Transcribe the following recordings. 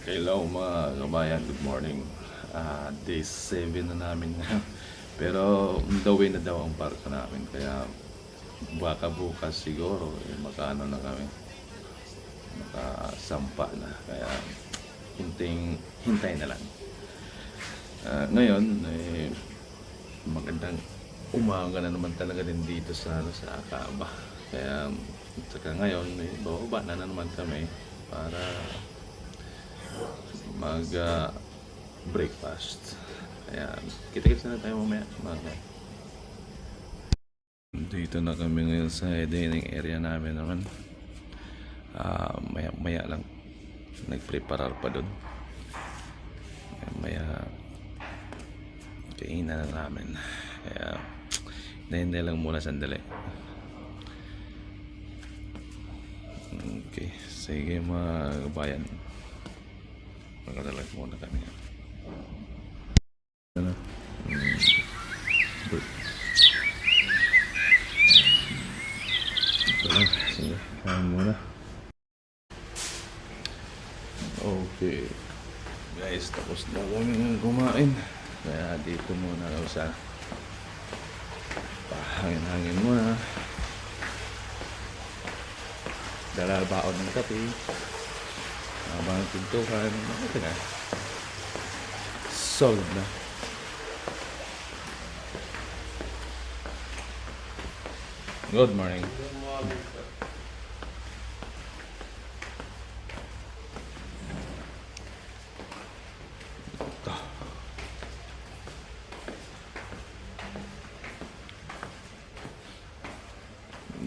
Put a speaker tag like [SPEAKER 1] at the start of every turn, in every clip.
[SPEAKER 1] Hello mga kabayan, good morning. Day 7 na namin ngayon. Pero on the way na daw ang barko namin. Kaya baka bukas siguro makaano na kami. Makasampa na. Kaya hintay na lang. Ngayon, magandang umaga na naman talaga din dito sa Acaba. Kaya saka ngayon, bababa na naman kami para mag breakfast. Kaya kita-kits na tayo mamaya. Dito na kami ngayon sa dining area namin naman. Maya lang nagpreparar pa doon. Maya kainan na namin. Kaya hindi lang muna sandali. Okay, sige mga kabayan, magkadalag muna kami. Sige, kain muna. Okay guys, tapos na kami kumain. Kaya dito muna ako sa pahangin-hangin muna. Dala baon ng kape habang pintukan. Okay na, solid na. Good morning.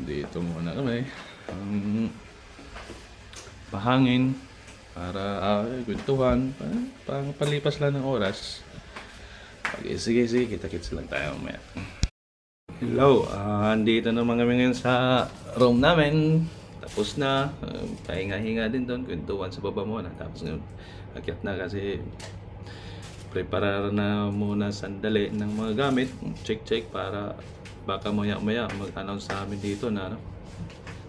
[SPEAKER 1] Dito muna kami. Pahangin para kwentuhan, pang palipas lang ng oras. Okay, sige, kita-kits lang tayo mamaya. Hello, andito naman kami ngayon sa room namin. Tapos na, pahinga-hinga din doon, kwentuhan sa baba muna. Tapos ngayon, akyat na kasi preparar na muna sandali ng mga gamit. Check para baka maya-maya mag-announce sa amin dito na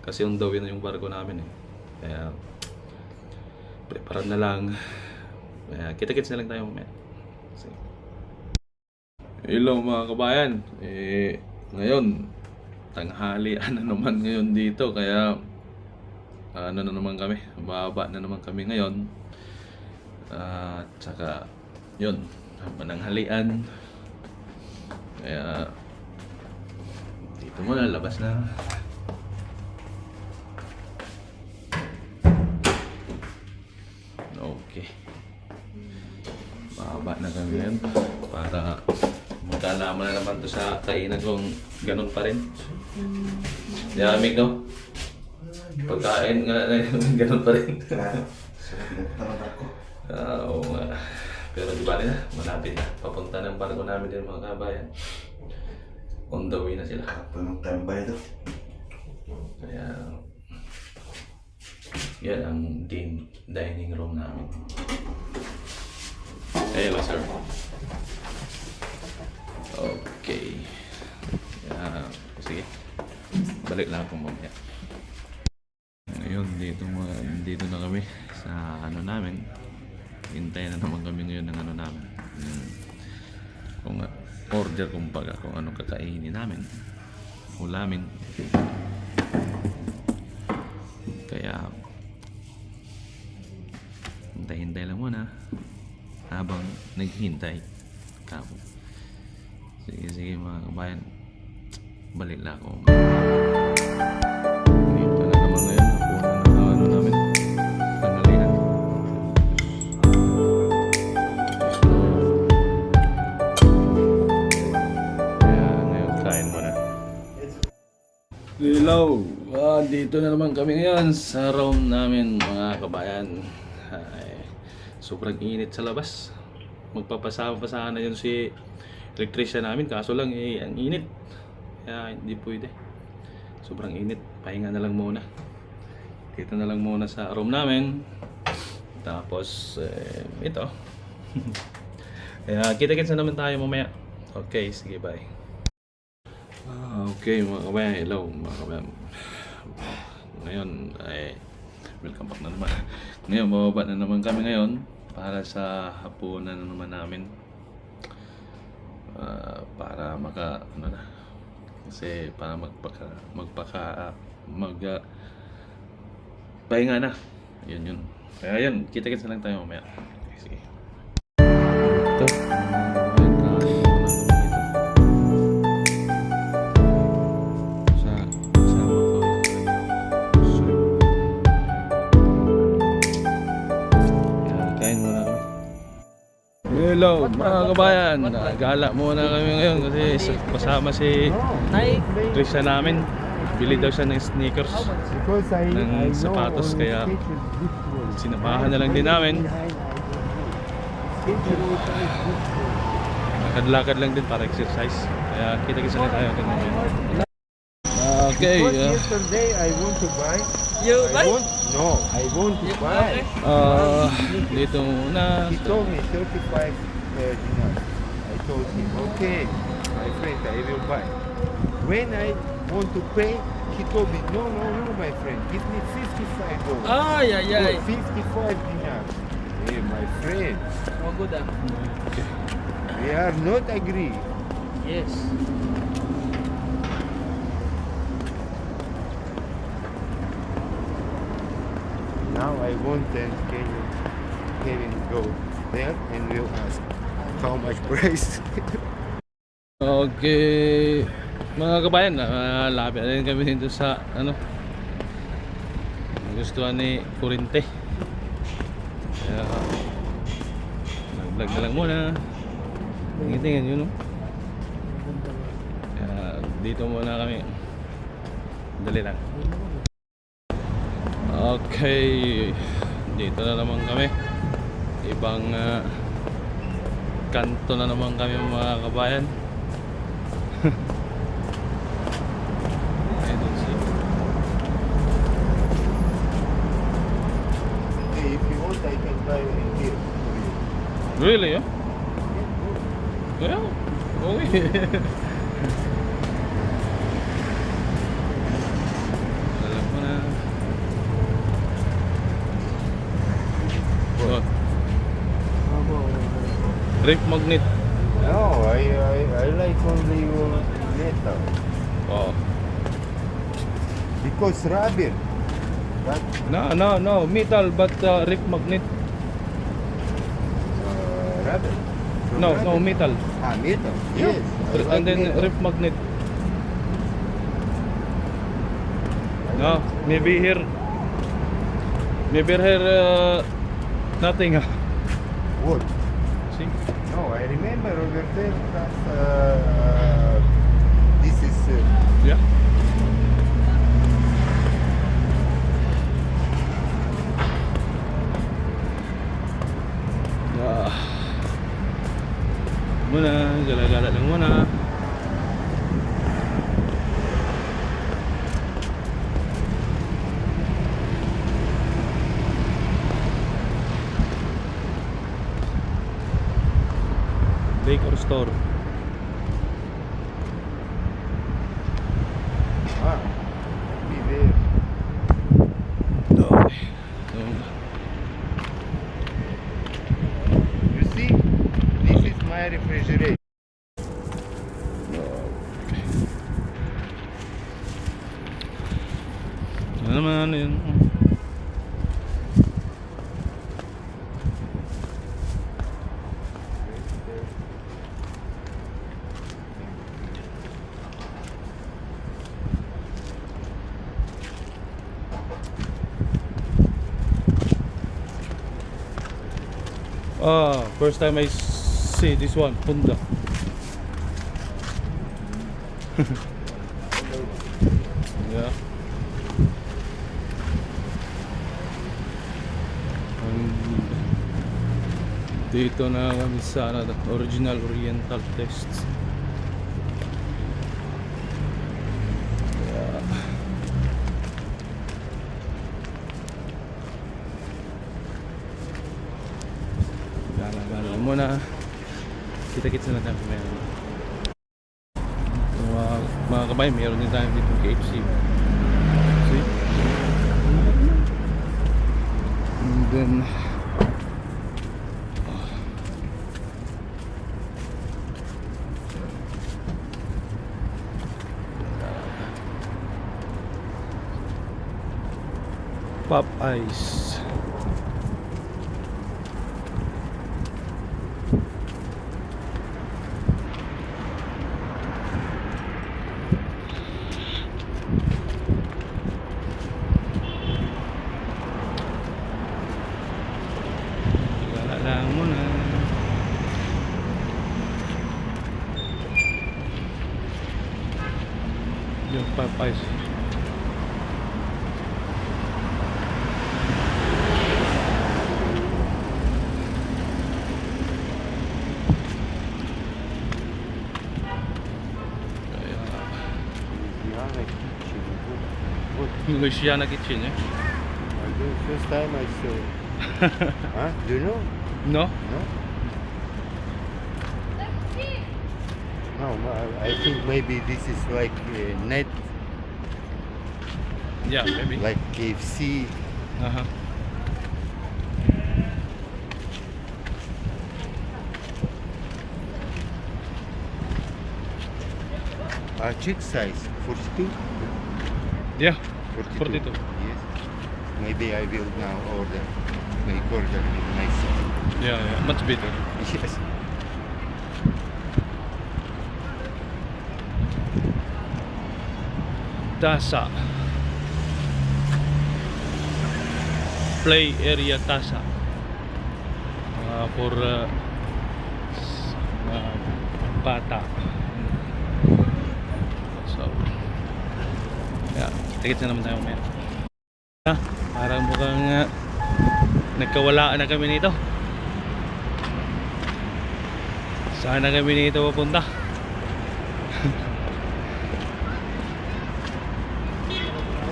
[SPEAKER 1] kasi on the way na yung barko namin eh. Kaya preparar na lang. Kaya kita-kits na lang tayo mamaya. Sige. Hello mga kabayan. Ngayon tanghalian na naman ngayon dito. Kaya ano na naman kami, baba na naman kami ngayon. Tsaka yun, mananghalian. Kaya dito muna, labas na. Okay, baba na kami ngayon para magkalaman na naman to sa kainan kung ganun pa rin. Yamig no? Pagkain nga ganun pa rin. Oo nga. Pero di ba na, malapit na. Papunta ng barko namin din mga kabayan. On the way na sila.
[SPEAKER 2] Anong tambay ito?
[SPEAKER 1] Kaya yan ang dining room namin. Hello sir. Okay. Sige. Balik lang akong mamaya. Ngayon, dito na kami sa ano namin. Hintayin na naman kami ngayon ng ano namin. Kung order kumbaga kung anong kakainin namin. Ulamin. Kaya hintay-hintay lang muna habang naghihintay kamo. Sige mga kabayan, balik lang ako. Dito na naman ngayon, napunan na ano namin, tanghalian. Kaya ngayon kain muna. Hello! Dito na naman kami ngayon sa room namin mga kabayan. Sobrang init sa labas. Magpapasama pa sana yun si electrician namin, kaso lang ang init. Kaya hindi pwede. Sobrang init. Pahinga na lang muna. Dito na lang muna sa room namin. Tapos ito. Kaya kita-kits na naman tayo mamaya. Okay, sige, bye. Okay mga kabayan, hello mga kabayan. Ngayon welcome back na naman. Ngayon, bababa na naman kami ngayon para sa hapunan na naman namin. Para kasi para pahinga na. Yun. Kaya yun, kita-kita lang tayo mamaya. Okay, sige. Ito. Hello mga kabayan, gala muna kami ngayon kasi kasama si Trisha namin. Bili daw siya ng sneakers, ng sapatos, kaya sinamahan na lang din namin. Lakad-lakad lang din para exercise, kaya kita-kita na tayo. Okay.
[SPEAKER 2] Yesterday I want to buy. I want to buy.
[SPEAKER 1] Dito muna.
[SPEAKER 2] He told me 35 dinars. I told him, okay, my friend, I will buy. When I want to pay, he told me, no, my friend, give me $55.
[SPEAKER 3] Ay.
[SPEAKER 2] 55 dinars. Hey, my friend,
[SPEAKER 3] Oh, good
[SPEAKER 2] we are not agree.
[SPEAKER 3] Yes.
[SPEAKER 2] Now I want and Kevin go there and will ask how much price.
[SPEAKER 1] Okay. Mga kabayan, lapit na rin kami dito sa gustuhan ni Kurinte. Kaya nag-vlog na lang muna. Tingin yun, no? Kaya dito muna kami. Dali lang. Okay, dito na naman kami. Ibang kanto na naman kami mga kabayan. I don't see.
[SPEAKER 2] Hey, if you want, I can buy in here for you.
[SPEAKER 1] Really, yeah? Yeah, okay. Alam ko na. Oh. Rip magnet.
[SPEAKER 2] No, I like only metal.
[SPEAKER 1] Oh.
[SPEAKER 2] Because rubber. But
[SPEAKER 1] No, metal but rip magnet.
[SPEAKER 2] rubber. From
[SPEAKER 1] No,
[SPEAKER 2] rubber.
[SPEAKER 1] metal.
[SPEAKER 2] Metal. Yes. I like
[SPEAKER 1] And then
[SPEAKER 2] metal.
[SPEAKER 1] rip magnet. No, maybe here nothing.
[SPEAKER 2] What?
[SPEAKER 1] See?
[SPEAKER 2] No, I remember over there that this is
[SPEAKER 1] Yeah. Muna, gala-gala lang muna. Lake or store?
[SPEAKER 2] be there. You see, this is my refrigerator.
[SPEAKER 1] Ano naman yun? First time I see this one, Honda. Yeah. Dito na kami sa original Oriental Tests. Yeah. Gala-gala muna. Kita-kits na tayo meron. Mga kabay, meron din tayo dito KFC. See? then Popeyes. Wala lang muna. Yung Popeyes.
[SPEAKER 2] Louisiana kitchen. Good.
[SPEAKER 1] Louisiana kitchen, eh?
[SPEAKER 2] First time I saw. Huh? Do you know?
[SPEAKER 1] No?
[SPEAKER 2] No? No, I think maybe this is like net,
[SPEAKER 1] Yeah, maybe.
[SPEAKER 2] like KFC.
[SPEAKER 1] Uh-huh.
[SPEAKER 2] Chick size, 42?
[SPEAKER 1] Yeah,
[SPEAKER 2] 42.
[SPEAKER 1] 42.
[SPEAKER 2] Yes. Maybe I will now order, make order with myself.
[SPEAKER 1] Yeah, yeah, much better.
[SPEAKER 2] Yes.
[SPEAKER 1] Tasa. Play area Tasa. For bata. So, yeah, tikit na naman tayo mamaya. Parang mukhang nagkawalaan na kami nito. Saan na kami nito pupunta?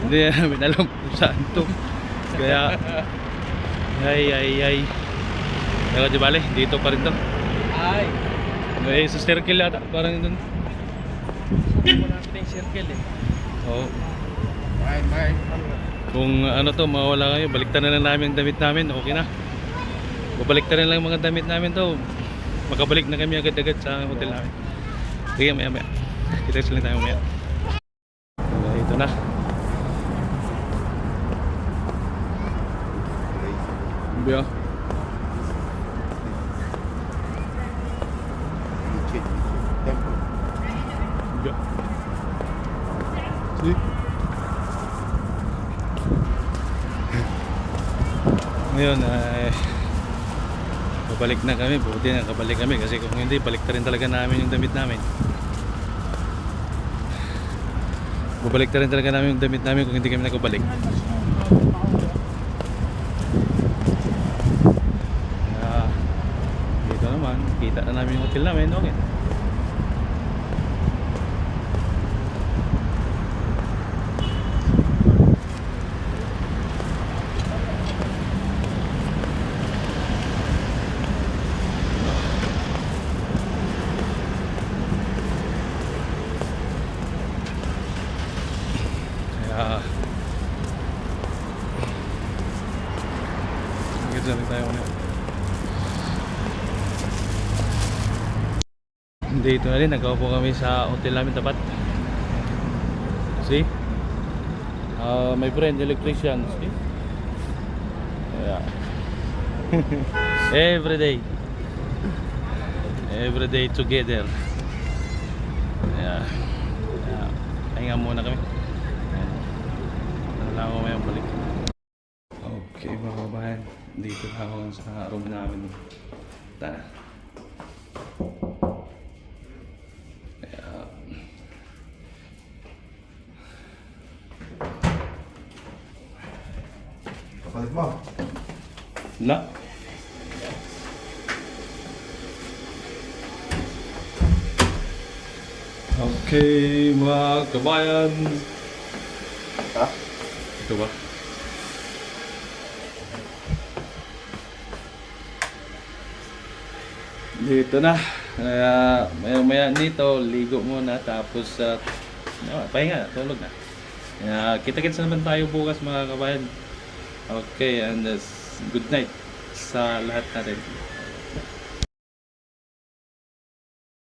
[SPEAKER 1] Hindi namin alam kung saan to. Kaya ay pero di bale, dito pa rin to.
[SPEAKER 3] Ay.
[SPEAKER 1] May sa circle ata, parang doon.
[SPEAKER 3] Sabi ko natin yung circle eh.
[SPEAKER 1] Oo.
[SPEAKER 2] My.
[SPEAKER 1] Kung ano to, mawala kayo, baliktan na lang namin ang damit namin, okay na. Babaliktan na lang yung mga damit namin to. Makabalik na kami agad-agad sa hotel namin. Sige, maya. Kita lang tayo maya. Ito na. Yeah.
[SPEAKER 2] Temple.
[SPEAKER 1] Yeah. See? Ngayon babalik na kami, buti na kabalik kami kasi kung hindi, balik na rin talaga namin yung damit namin. Babalik na rin talaga namin yung damit namin kung hindi kami nakabalik. Dito naman, kita na namin yung hotel namin, okay. Sige, dyan tayo ngayon. Dito na rin, nagkaupo kami sa hotel namin tapat. See? My friend, electrician. See? Yeah. Every day together. Yeah. Pahinga muna kami. Wala ko mayang balik. Okay mga kabayan, dito na ako sa room namin. Tara.
[SPEAKER 2] Kapalit mo.
[SPEAKER 1] Na. Okay mga kabayan.
[SPEAKER 2] Ha?
[SPEAKER 1] Ito ba? Dito na. Kaya maya nito, ligo muna tapos pahinga, tulog na. Kaya kita-kits naman tayo bukas mga kabayan. Okay, and good night sa lahat natin.